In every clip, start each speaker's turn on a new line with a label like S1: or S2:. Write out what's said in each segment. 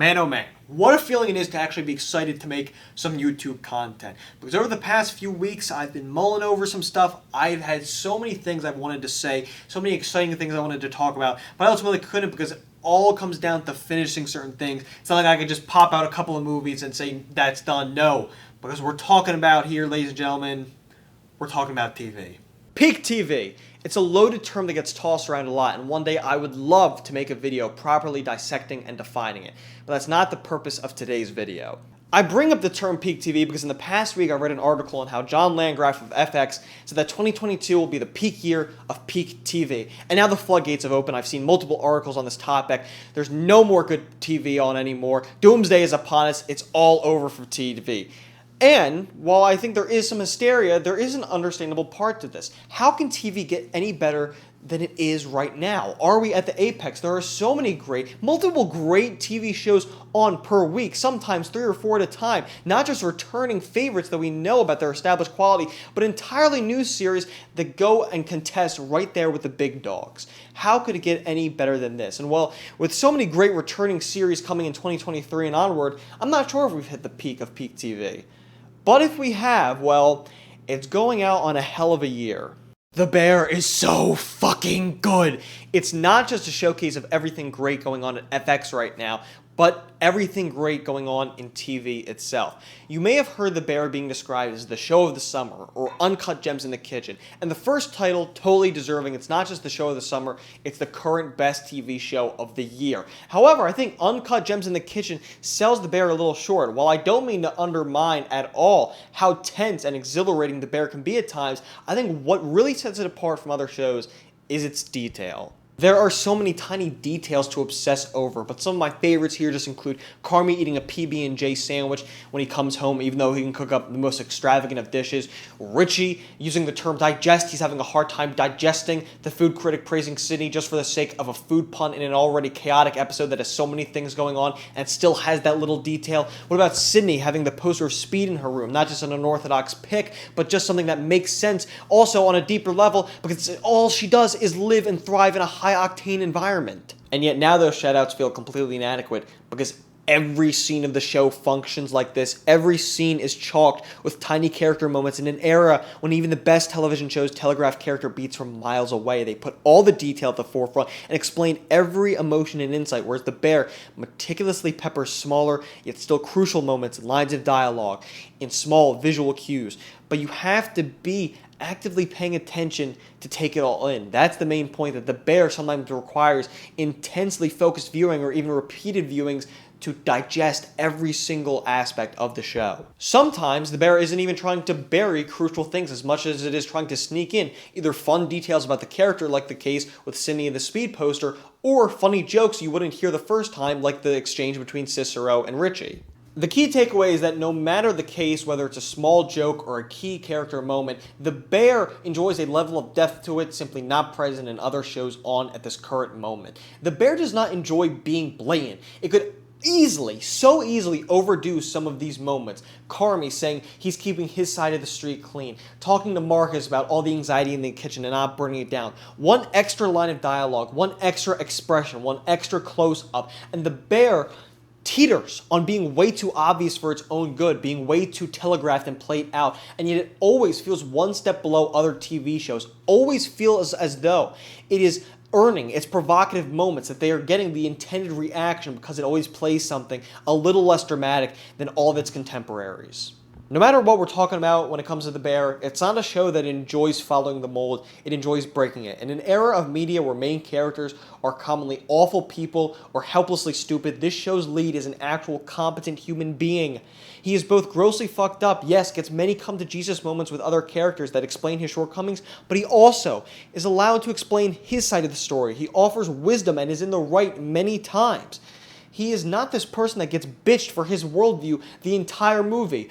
S1: Man, oh man, what a feeling it is to actually be excited to make some YouTube content. Because over the past few weeks, I've been mulling over some stuff. I've had so many things I've wanted to say, so many exciting things I wanted to talk about, but I ultimately couldn't because it all comes down to finishing certain things. It's not like I could just pop out a couple of movies and say that's done. No, because we're talking about here, ladies and gentlemen, we're talking about TV. Peak TV. It's a loaded term that gets tossed around a lot, and one day I would love to make a video properly dissecting and defining it, but that's not the purpose of today's video. I bring up the term peak TV because in the past week I read an article on how John Landgraf of FX said that 2022 will be the peak year of peak TV, and now the floodgates have opened. I've seen multiple articles on this topic. There's no more good TV on anymore. Doomsday is upon us. It's all over for TV. And while I think there is some hysteria, there is an understandable part to this. How can TV get any better than it is right now? Are we at the apex? There are so many multiple great TV shows on per week, sometimes 3 or 4 at a time. Not just returning favorites that we know about their established quality, but entirely new series that go and contest right there with the big dogs. How could it get any better than this? And well, with so many great returning series coming in 2023 and onward, I'm not sure if we've hit the peak of peak TV. But if we have, well, it's going out on a hell of a year. The Bear is so fucking good. It's not just a showcase of everything great going on at FX right now, but everything great going on in TV itself. You may have heard The Bear being described as the show of the summer, or Uncut Gems in the Kitchen, and the first title, totally deserving. It's not just the show of the summer, it's the current best TV show of the year. However, I think Uncut Gems in the Kitchen sells The Bear a little short. While I don't mean to undermine at all how tense and exhilarating The Bear can be at times, I think what really sets it apart from other shows is its detail. There are so many tiny details to obsess over, but some of my favorites here just include Carmy eating a PB&J sandwich when he comes home, even though he can cook up the most extravagant of dishes. Richie using the term digest. He's having a hard time digesting. The food critic praising Sydney just for the sake of a food pun in an already chaotic episode that has so many things going on and still has that little detail. What about Sydney having the poster of Speed in her room? Not just an unorthodox pick, but just something that makes sense also on a deeper level because all she does is live and thrive in a high-octane environment. And yet now those shoutouts feel completely inadequate because every scene of the show functions like this. Every scene is chalked with tiny character moments in an era when even the best television shows telegraph character beats from miles away. They put all the detail at the forefront and explain every emotion and insight, whereas The Bear meticulously peppers smaller yet still crucial moments and lines of dialogue in small visual cues. But you have to be actively paying attention to take it all in. That's the main point, that The Bear sometimes requires intensely focused viewing or even repeated viewings to digest every single aspect of the show. Sometimes The Bear isn't even trying to bury crucial things as much as it is trying to sneak in either fun details about the character, like the case with Sydney and the Speed poster, or funny jokes you wouldn't hear the first time, like the exchange between Cicero and Richie. The key takeaway is that no matter the case, whether it's a small joke or a key character moment, The Bear enjoys a level of depth to it simply not present in other shows on at this current moment. The Bear does not enjoy being blatant. It could so easily overdo some of these moments. Carmy saying he's keeping his side of the street clean, talking to Marcus about all the anxiety in the kitchen and not burning it down. One extra line of dialogue, one extra expression, one extra close-up, and The Bear teeters on being way too obvious for its own good, being way too telegraphed and played out, and yet it always feels one step below other TV shows, always feels as though it is earning its provocative moments, that they are getting the intended reaction because it always plays something a little less dramatic than all of its contemporaries. No matter what we're talking about when it comes to The Bear, it's not a show that enjoys following the mold, it enjoys breaking it. In an era of media where main characters are commonly awful people or helplessly stupid, this show's lead is an actual competent human being. He is both grossly fucked up, yes, gets many come-to-Jesus moments with other characters that explain his shortcomings, but he also is allowed to explain his side of the story. He offers wisdom and is in the right many times. He is not this person that gets bitched for his worldview the entire movie.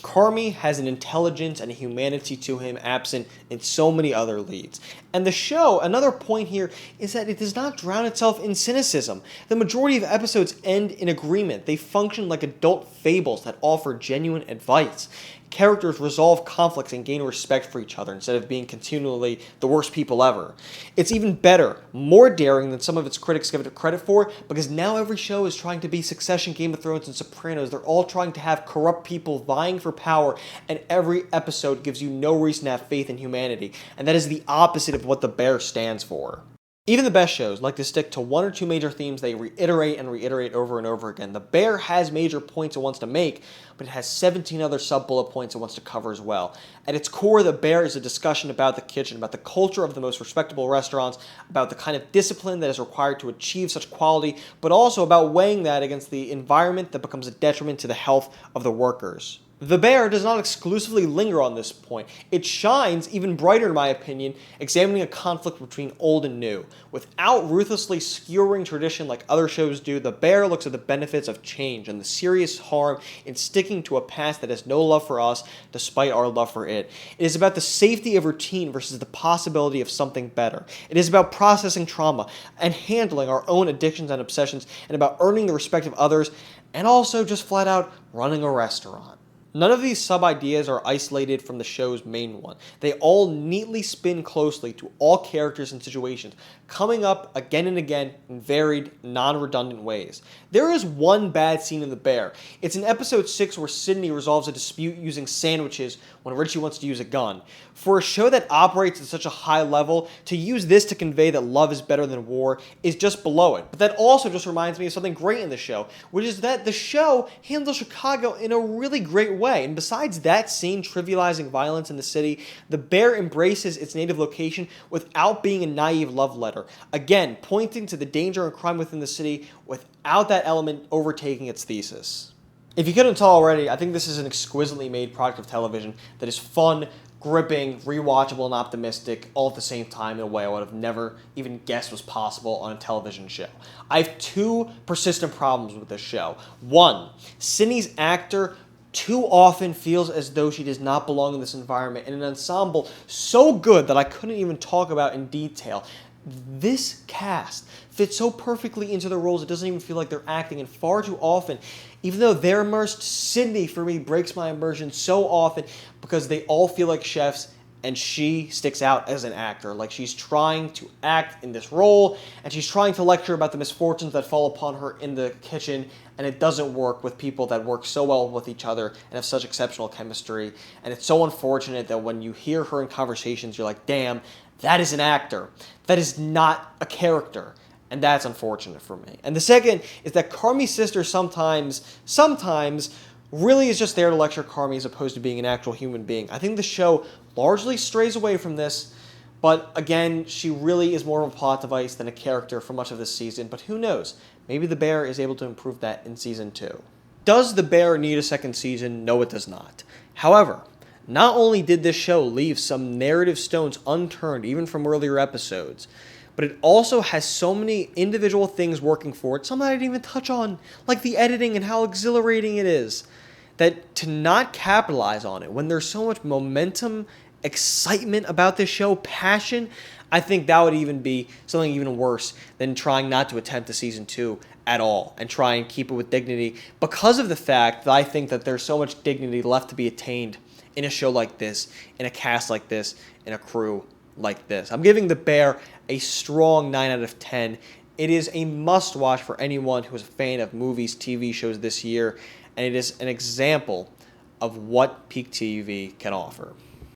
S1: Carmy has an intelligence and a humanity to him absent in so many other leads. And the show, another point here, is that it does not drown itself in cynicism. The majority of episodes end in agreement. They function like adult fables that offer genuine advice. characters resolve conflicts and gain respect for each other instead of being continually the worst people ever. It's even better, more daring than some of its critics give it credit for, because now every show is trying to be Succession, Game of Thrones, and Sopranos. They're all trying to have corrupt people vying for power, and every episode gives you no reason to have faith in humanity, and that is the opposite of what The Bear stands for. Even the best shows like to stick to one or two major themes they reiterate and reiterate over and over again. The Bear has major points it wants to make, but it has 17 other sub-bullet points it wants to cover as well. At its core, The Bear is a discussion about the kitchen, about the culture of the most respectable restaurants, about the kind of discipline that is required to achieve such quality, but also about weighing that against the environment that becomes a detriment to the health of the workers. The Bear does not exclusively linger on this point. It shines even brighter, in my opinion, examining a conflict between old and new. Without ruthlessly skewering tradition like other shows do, The Bear looks at the benefits of change and the serious harm in sticking to a past that has no love for us despite our love for it. It is about the safety of routine versus the possibility of something better. It is about processing trauma and handling our own addictions and obsessions, and about earning the respect of others, and also just flat out running a restaurant. None of these sub-ideas are isolated from the show's main one. They all neatly spin closely to all characters and situations, coming up again and again in varied, non-redundant ways. There is one bad scene in The Bear. It's in episode 6 where Sydney resolves a dispute using sandwiches when Richie wants to use a gun. For a show that operates at such a high level, to use this to convey that love is better than war is just below it. But that also just reminds me of something great in the show, which is that the show handles Chicago in a really great way. And besides that scene trivializing violence in the city, The Bear embraces its native location without being a naive love letter. Again, pointing to the danger and crime within the city without that element overtaking its thesis. If you couldn't tell already, I think this is an exquisitely made product of television that is fun, gripping, rewatchable, and optimistic all at the same time in a way I would have never even guessed was possible on a television show. I have two persistent problems with this show. One, Sydney's actor too often feels as though she does not belong in this environment in an ensemble so good that I couldn't even talk about in detail. This cast fits so perfectly into the roles it doesn't even feel like they're acting, and far too often, even though they're immersed, Sydney for me breaks my immersion so often because they all feel like chefs and she sticks out as an actor. Like she's trying to act in this role and she's trying to lecture about the misfortunes that fall upon her in the kitchen, and it doesn't work with people that work so well with each other and have such exceptional chemistry. And it's so unfortunate that when you hear her in conversations, you're like, damn, that is an actor. That is not a character. And that's unfortunate for me. And the second is that Carmy's sister sometimes really is just there to lecture Carmy as opposed to being an actual human being. I think the show largely strays away from this, but again, she really is more of a plot device than a character for much of this season. But who knows? Maybe The Bear is able to improve that in season 2. Does The Bear need a second season? No, it does not. However, not only did this show leave some narrative stones unturned, even from earlier episodes, but it also has so many individual things working for it, some that I didn't even touch on, like the editing and how exhilarating it is, that to not capitalize on it when there's so much momentum, excitement about this show, passion, I think that would even be something even worse than trying not to attempt a season 2 at all and try and keep it with dignity, because of the fact that I think that there's so much dignity left to be attained in a show like this, in a cast like this, in a crew like this. I'm giving The Bear a strong 9 out of 10. It is a must-watch for anyone who is a fan of movies, TV shows this year, and it is an example of what peak TV can offer.